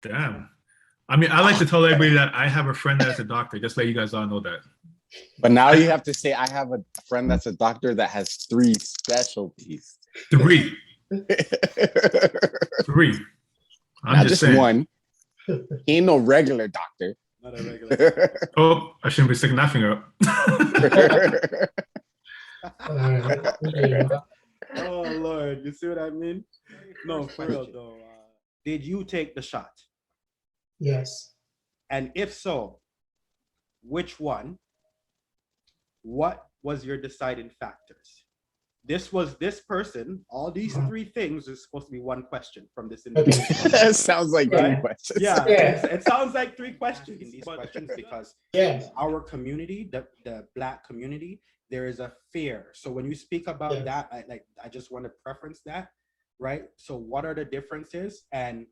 Damn. I mean, I like to tell everybody that I have a friend that's a doctor. Just let you guys all know that. But now you have to say, I have a friend that's a doctor that has 3 specialties. 3. 3. I'm Not just just saying. one. He ain't no regular doctor. Not a regular. Oh, I shouldn't be sticking that finger up. Oh Lord, you see what I mean? No, for real though. Did you take the shot? Yes. And if so, which one? What was your deciding factors? This was this person. All these 3 things is supposed to be one question from this individual. That sounds like 3 questions. Yeah, it sounds like 3 questions. These questions because our community, the Black community, there is a fear. So when you speak about that, I just want to preference that, right? So what are the differences and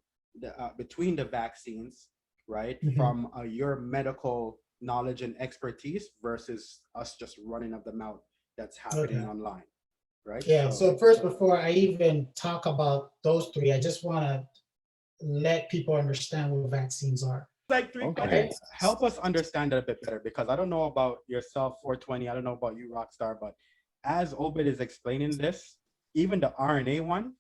between the vaccines, right? From your medical knowledge and expertise versus us just running of the mouth that's happening online, right? Yeah. So first, before I even talk about those 3, I just want to let people understand what vaccines are. Like 3 questions. Help us understand that a bit better, because I don't know about yourself, 420. I don't know about you, RokStar, but as Obed is explaining this, even the RNA one,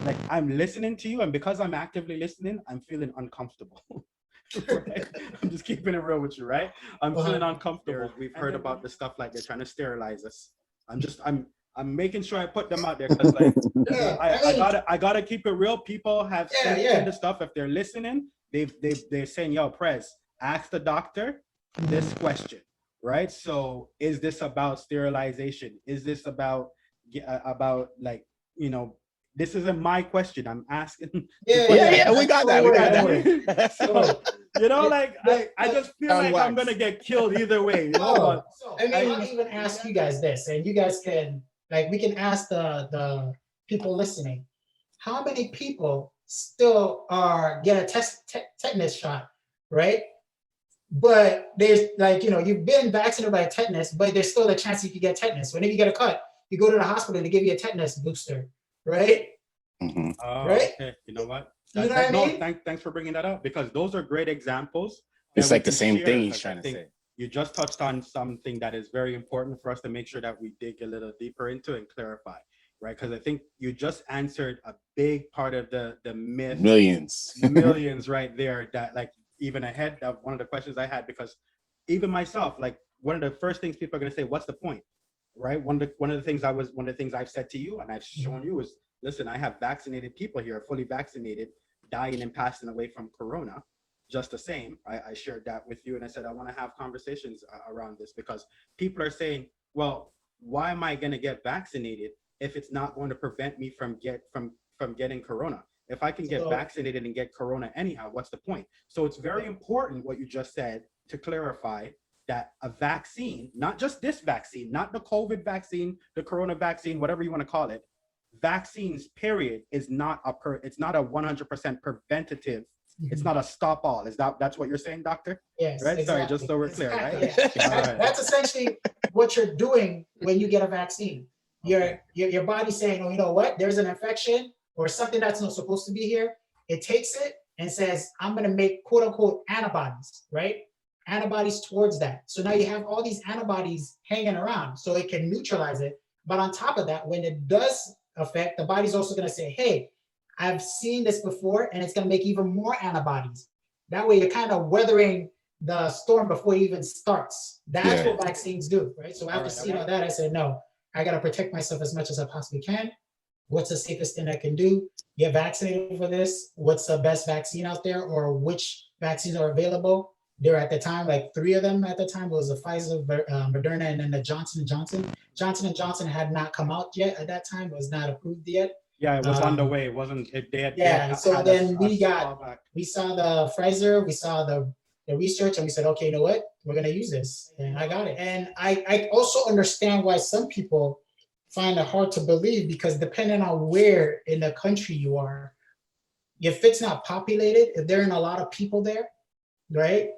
like I'm listening to you, and because I'm actively listening, I'm feeling uncomfortable. Right? I'm just keeping it real with you, right? I'm feeling uncomfortable. We've heard about the stuff like they're trying to sterilize us. I'm making sure I put them out there because like I gotta keep it real. People have said the stuff. If they're listening, they're saying, yo, Prezz, ask the doctor this question, right? So is this about sterilization? Is this about like, you know, this isn't my question. I'm asking. Yeah, we got that. So, you know, like I just feel like I'm gonna get killed either way. You know? I'll even ask you guys this, and you guys can, like, we can ask the people listening, how many people still get a tetanus shot, right? But there's, like, you know, you've been vaccinated by tetanus, but there's still a chance you could get tetanus. Whenever you get a cut, you go to the hospital to give you a tetanus booster, right? Right? Okay. You know what? You know what I mean? Thanks for bringing that up, because those are great examples. It's like the same thing he's trying to say. You just touched on something that is very important for us to make sure that we dig a little deeper into and clarify, right? Because I think you just answered a big part of the myth. Millions right there, that like even ahead of one of the questions I had, because even myself, like one of the first things people are going to say, what's the point, right? One of the things I've said to you and I've shown you is, listen, I have vaccinated people here, fully vaccinated, dying and passing away from corona. Just the same, I shared that with you, and I said I want to have conversations around this, because people are saying, well, why am I going to get vaccinated if it's not going to prevent me from getting corona? If I can get vaccinated and get corona anyhow, what's the point? So it's very important what you just said to clarify that a vaccine, not just this vaccine, not the COVID vaccine, the corona vaccine, whatever you want to call it, vaccines period is not it's not a 100% preventative. It's not a stop all. That's what you're saying, doctor? Yes. Right. Exactly. Sorry, just so we're clear, right? Yeah. That's essentially what you're doing when you get a vaccine. Your body's saying, oh, you know what? There's an infection or something that's not supposed to be here. It takes it and says, I'm going to make quote unquote antibodies, right? Antibodies towards that. So now you have all these antibodies hanging around so it can neutralize it. But on top of that, when it does affect, the body's also going to say, hey, I've seen this before, and it's going to make even more antibodies. That way you're kind of weathering the storm before it even starts. That's what vaccines do, right? So after seeing all that, I said, no, I got to protect myself as much as I possibly can. What's the safest thing I can do? Get vaccinated for this. What's the best vaccine out there, or which vaccines are available? There at the time, like 3 of them at the time, was the Pfizer, Moderna, and then the Johnson & Johnson. Johnson & Johnson had not come out yet at that time, was not approved yet. Yeah, it was on the way. It wasn't. So then we saw the Pfizer, we saw the research, and we said, okay, you know what? We're going to use this. And I got it. And I also understand why some people find it hard to believe, because depending on where in the country you are, if it's not populated, if there aren't a lot of people there, right?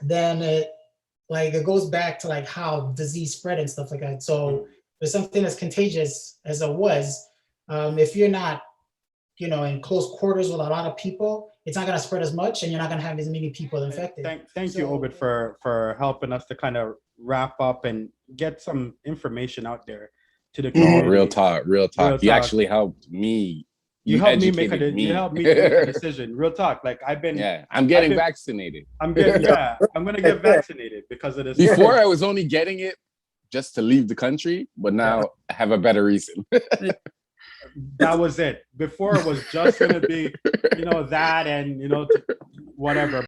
Then it goes back to like how disease spread and stuff like that. So there's something as contagious as it was. If you're not, in close quarters with a lot of people, it's not gonna spread as much, and you're not gonna have as many people infected. Thank you, So- Obed, for helping us to kind of wrap up and get some information out there to the Oh, community. real talk. Real You talk. actually helped me. You helped me make educated you helped me make a decision. Real talk. Like I've been, Yeah, I'm getting been- vaccinated. I'm gonna get vaccinated because of this. Before I was only getting it just to leave the country, but now I have a better reason. That was it. Before it was just gonna be, that and whatever.